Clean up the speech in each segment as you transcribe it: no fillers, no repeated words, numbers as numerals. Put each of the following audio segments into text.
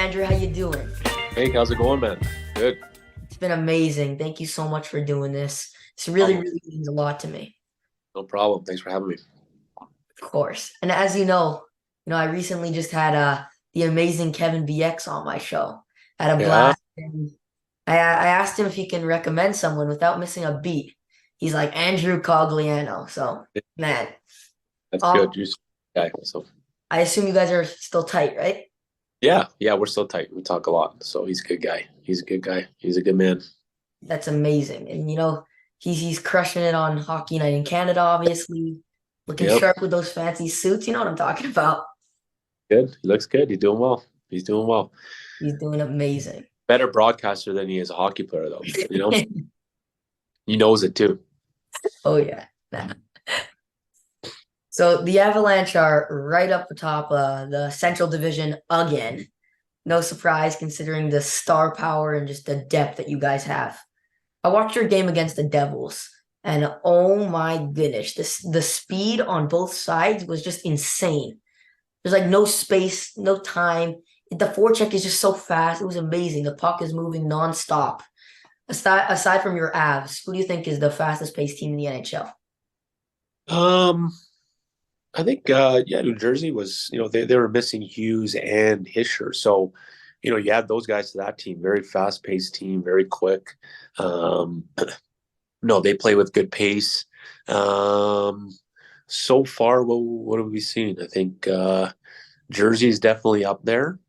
Andrew. How you doing? Hey, how's it going, man? Good. It's been amazing. Thank you so much for doing this. This really, Problem. really means a lot to me, No problem. Thanks for having me. of course. And as I recently just had the amazing Kevin BX on my show. Had a Yeah, blast. And I asked him if he can recommend someone without missing a beat. He's like Andrew Cogliano. So, man, that's um, good. You're a guy. So I assume you guys are still tight, right? yeah, we're still tight. We talk a lot. So he's a good guy. He's a good guy. He's a good man. That's amazing. And he's crushing it on Hockey Night in Canada, obviously. Looking Yep. sharp with those fancy suits. You know what I'm talking about. Good. He looks good. He's doing well. He's doing well. He's doing amazing. Better broadcaster than he is a hockey player, though. He knows it too. Oh yeah. Nah. So the Avalanche are right up atop the Central Division again. No surprise considering the star power and just the depth that you guys have. I watched your game against the Devils, and oh my goodness, the speed on both sides was just insane. There's like no space, no time. The forecheck is just so fast. It was amazing. The puck is moving nonstop. Aside from your Avs, who do you think is the fastest paced team in the NHL? Um, I think yeah, New Jersey was, they were missing Hughes and Hischer. So, you add those guys to that team, very fast-paced team, very quick. Um, no, they play with good pace. Um, so far, what have we seen? I think Jersey is definitely up there.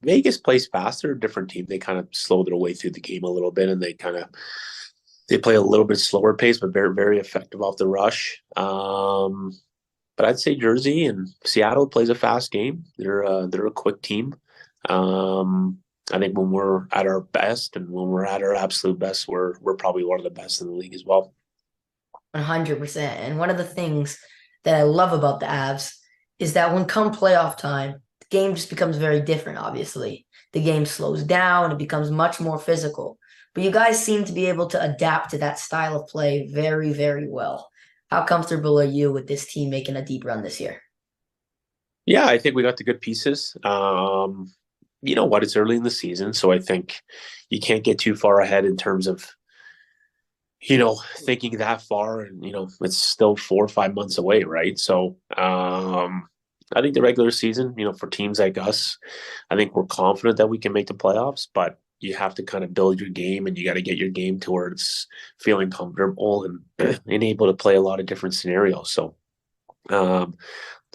Vegas plays faster, different team. They kind of slow their way through the game a little bit, and they play a little bit slower pace, but very very effective off the rush. But I'd say Jersey and Seattle plays a fast game. They're a quick team. Um, I think when we're at our best and when we're at our absolute best, we're probably one of the best in the league as well. 100%. And one of the things that I love about the Avs is that when come playoff time, the game just becomes very different, obviously. The game slows down, it becomes much more physical. But you guys seem to be able to adapt to that style of play very, very well. How comfortable are you with this team making a deep run this year? Yeah, I think we got the good pieces. You know what? It's early in the season, so I think you can't get too far ahead in terms of thinking that far, and it's still 4 or 5 months away, right? So, I think the regular season, for teams like us, I think we're confident that we can make the playoffs, but you have to kind of build your game and you got to get your game towards feeling comfortable and able to play a lot of different scenarios. So, um,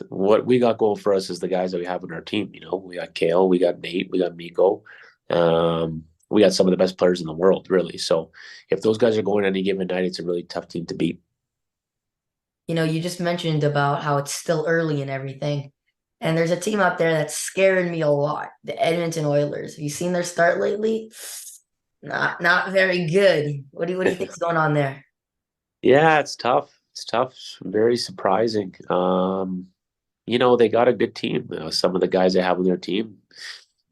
what we got going for us is the guys that we have in our team. We got Kale, we got Nate, we got Miko. We got some of the best players in the world, really. So if those guys are going any given night, it's a really tough team to beat. You just mentioned about how it's still early and everything. And there's a team out there that's scaring me a lot, the Edmonton Oilers. Have you seen their start lately? Not very good. What do you think is going on there? Yeah, it's tough. It's tough. Very surprising. They got a good team. Some of the guys they have on their team,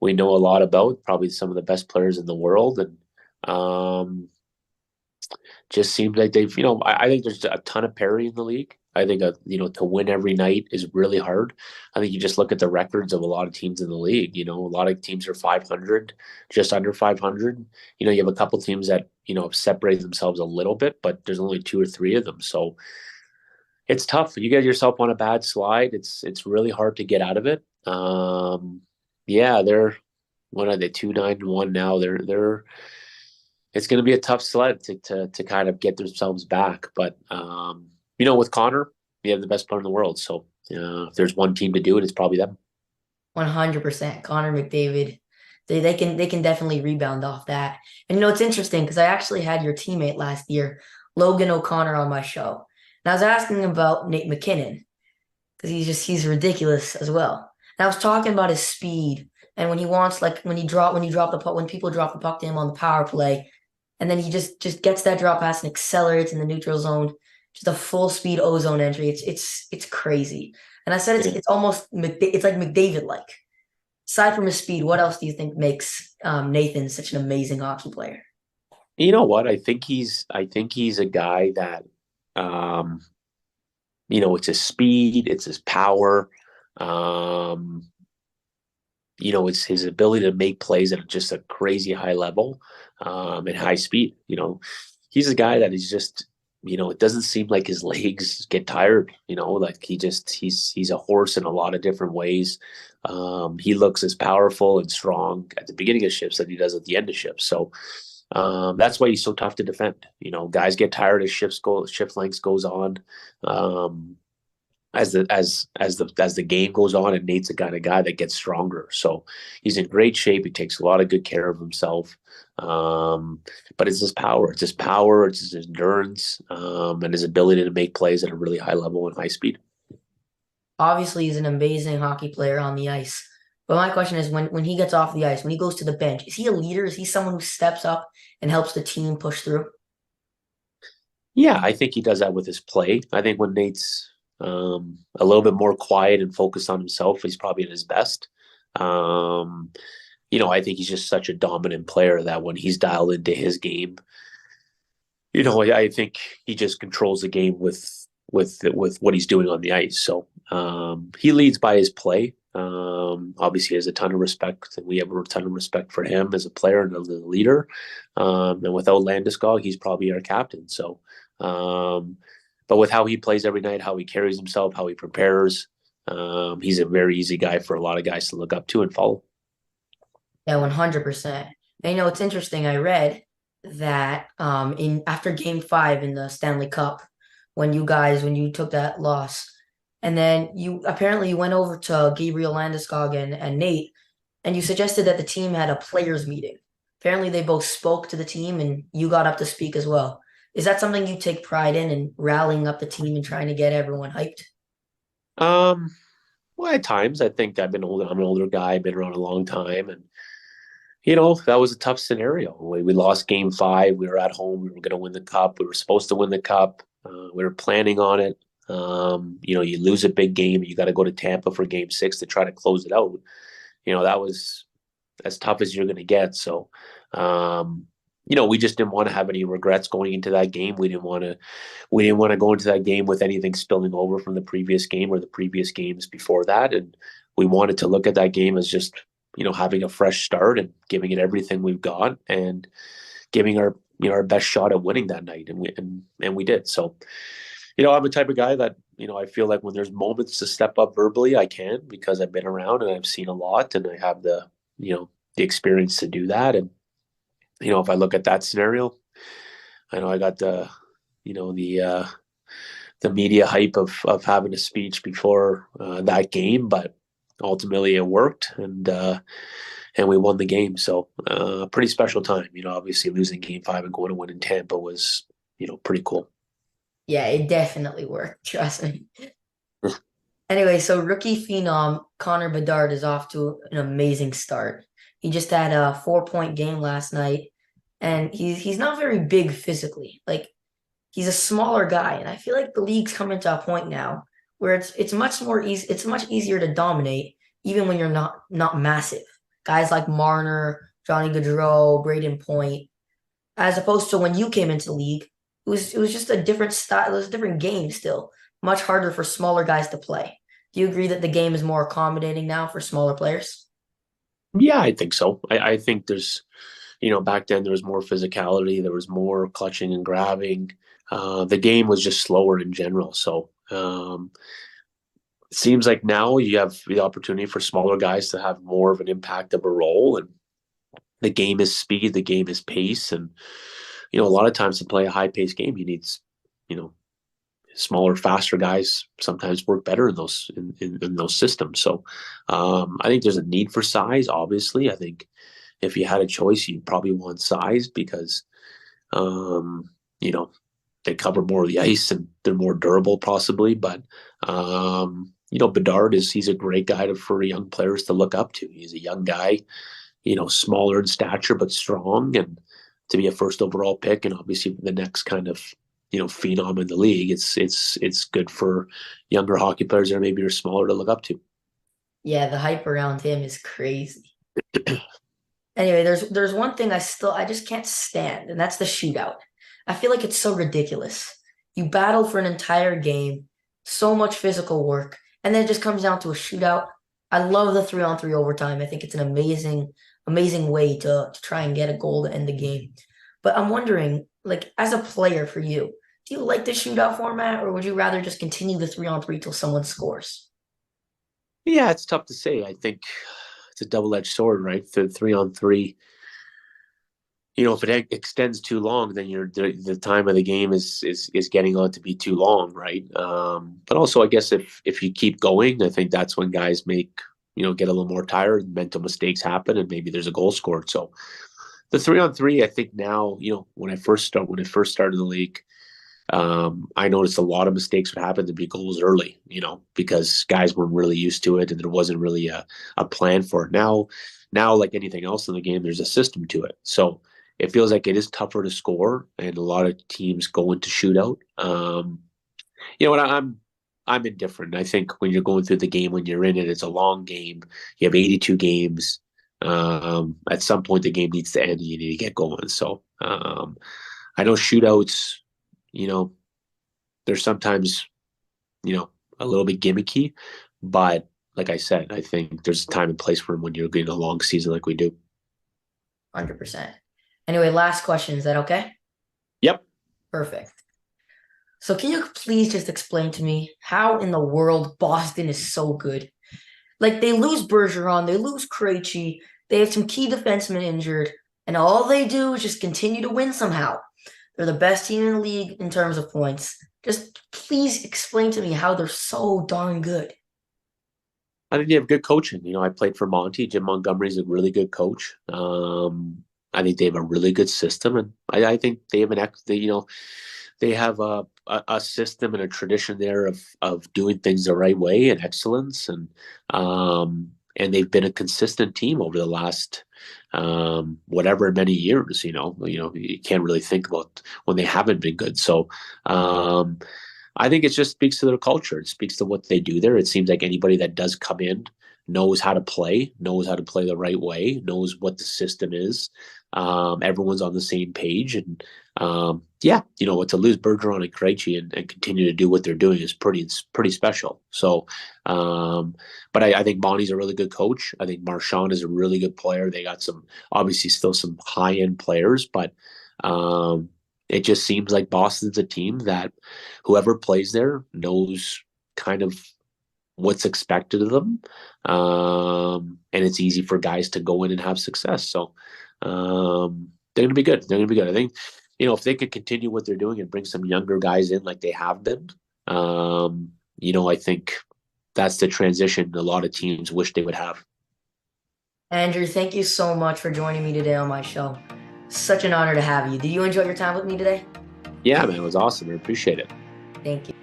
we know a lot about. Probably some of the best players in the world, and um, just seems like I think there's a ton of parity in the league. I think to win every night is really hard. I think you just look at the records of a lot of teams in the league. A lot of teams are 500, just under 500. You have a couple teams that have separated themselves a little bit, but there's only two or three of them. So it's tough. You get yourself on a bad slide. It's really hard to get out of it. Yeah, they're what are they 2-9-1 now? They're it's going to be a tough sled to kind of get themselves back. But with Connor, we have the best player in the world. So if there's one team to do it, it's probably them. 100%. Connor McDavid. They can definitely rebound off that. And it's interesting because I actually had your teammate last year, Logan O'Connor, on my show. And I was asking him about Nate McKinnon because he's ridiculous as well. And I was talking about his speed and when he wants like when he drop the puck when people drop the puck to him on the power play, and then he just gets that drop pass and accelerates in the neutral zone, just a full speed ozone entry. It's crazy. And I said it's Yeah. it's almost it's like McDavid like. Aside from his speed, what else do you think makes Nathan such an amazing hockey player? You know what? I think he's a guy that um, it's his speed, it's his power. Um, it's his ability to make plays at just a crazy high level, and high speed. He's a guy that is just, it doesn't seem like his legs get tired. Like he's a horse in a lot of different ways. He looks as powerful and strong at the beginning of shifts that he does at the end of shifts. So that's why he's so tough to defend. Guys get tired as shift lengths goes on. Um, as the game goes on, and Nate's the kind of guy that gets stronger. So he's in great shape. He takes a lot of good care of himself. But it's his power. It's his power. It's his endurance, and his ability to make plays at a really high level and high speed. Obviously, he's an amazing hockey player on the ice. But my question is, when he gets off the ice, when he goes to the bench, is he a leader? Is he someone who steps up and helps the team push through? Yeah, I think he does that with his play. I think when Nate's a little bit more quiet and focused on himself, he's probably at his best. Um, I think he's just such a dominant player that when he's dialed into his game, I think he just controls the game with what he's doing on the ice. So he leads by his play. Obviously, he has a ton of respect, and we have a ton of respect for him as a player and as a leader. And without Landeskog, he's probably our captain. So, but with how he plays every night, how he carries himself, how he prepares, he's a very easy guy for a lot of guys to look up to and follow. Yeah, 100%. And it's interesting. I read that in after game five in the Stanley Cup, when you took that loss, and then you went over to Gabriel Landeskog and Nate, and you suggested that the team had a players meeting. Apparently they both spoke to the team and you got up to speak as well. Is that something you take pride in and rallying up the team and trying to get everyone hyped? Um, well, at times I think I've been older. I'm an older guy, been around a long time, and that was a tough scenario. We lost game five. We were at home. We were going to win the cup. We were supposed to win the cup. We were planning on it. You lose a big game. You got to go to Tampa for game six to try to close it out. That was as tough as you're going to get. So, we just didn't want to have any regrets going into that game. We didn't want to go into that game with anything spilling over from the previous game or the previous games before that. And we wanted to look at that game as just, having a fresh start and giving it everything we've got and giving our best shot at winning that night. And we did. So, I'm the type of guy that, I feel like when there's moments to step up verbally, I can, because I've been around and I've seen a lot and I have the experience to do that. And, if I look at that scenario, I know I got you know, the media hype of having a speech before that game, but ultimately it worked, and we won the game. So pretty special time. Obviously losing game five and going to win in Tampa was, pretty cool. Yeah, it definitely worked. Trust me. Anyway, so rookie phenom Connor Bedard is off to an amazing start. He just had a 4-point game last night, and he's not very big physically. Like he's a smaller guy, and I feel like the league's coming to a point now where it's much more easy. It's much easier to dominate even when you're not massive. Guys like Marner, Johnny Gaudreau, Braden Point, as opposed to when you came into the league, it was just a different style. It was a different game still, much harder for smaller guys to play. Do you agree that the game is more accommodating now for smaller players? Yeah, I think so. I think there's, back then there was more physicality, there was more clutching and grabbing. The game was just slower in general. So it seems like now you have the opportunity for smaller guys to have more of an impact of a role. And the game is speed, the game is pace. And, a lot of times to play a high paced game, you need, you know, smaller, faster guys sometimes work better in those systems. So I think there's a need for size. Obviously, I think if you had a choice, you'd probably want size because you know they cover more of the ice and they're more durable, possibly. But Bedard he's a great guy for young players to look up to. He's a young guy, smaller in stature but strong, and to be a first overall pick, and obviously the next kind of phenom in the league. It's good for younger hockey players that maybe are smaller to look up to. Yeah, the hype around him is crazy. Anyway, there's one thing I just can't stand, and that's the shootout. I feel like it's so ridiculous. You battle for an entire game, so much physical work, and then it just comes down to a shootout. I love the 3-on-3 overtime. I think it's an amazing way to try and get a goal to end the game. But I'm wondering, like, as a player for you, do you like the shootout format, or would you rather just continue the 3-on-3 till someone scores? Yeah, it's tough to say. I think it's a double-edged sword, right? The 3-on-3, if it extends too long, then the time of the game is getting on to be too long, right? But also, I guess if you keep going, I think that's when guys get a little more tired, mental mistakes happen, and maybe there's a goal scored. So the 3-on-3, I think now, when I first started the league, I noticed a lot of mistakes would happen to be goals early, because guys weren't really used to it and there wasn't really a plan for it. Now, like anything else in the game, there's a system to it. So it feels like it is tougher to score, and a lot of teams go into shootout. What I'm indifferent. I think when you're going through the game, when you're in it, it's a long game. You have 82 games. At some point, the game needs to end. And you need to get going. So I know shootouts. You know, they're sometimes, a little bit gimmicky, but like I said, I think there's a time and place for them when you're getting a long season like we do. 100%. Anyway, last question. Is that okay? Yep. Perfect. So can you please just explain to me how in the world Boston is so good? Like they lose Bergeron, they lose Krejci, they have some key defensemen injured, and all they do is just continue to win somehow. They're the best team in the league in terms of points. Just please explain to me how they're so darn good. I think they have good coaching. I played for Monty. Jim Montgomery's a really good coach. I think they have a really good system, and I think they have they have a system and a tradition there of doing things the right way and excellence, and they've been a consistent team over the last whatever many years. You can't really think about when they haven't been good. So I think it just speaks to their culture. It speaks to what they do there. It seems like anybody that does come in knows how to play, knows how to play the right way, knows what the system is. Everyone's on the same page, and yeah, to lose Bergeron and Krejci and continue to do what they're doing is pretty special. So, but I think Monty's a really good coach. I think Marchand is a really good player. They got obviously still some high end players, but it just seems like Boston's a team that whoever plays there knows kind of what's expected of them, and it's easy for guys to go in and have success. So they're going to be good. They're going to be good. I think if they could continue what they're doing and bring some younger guys in like they have been, I think that's the transition a lot of teams wish they would have. Andrew, thank you so much for joining me today on my show. Such an honor to have you. Did you enjoy your time with me today? Yeah, man, it was awesome. I appreciate it. Thank you.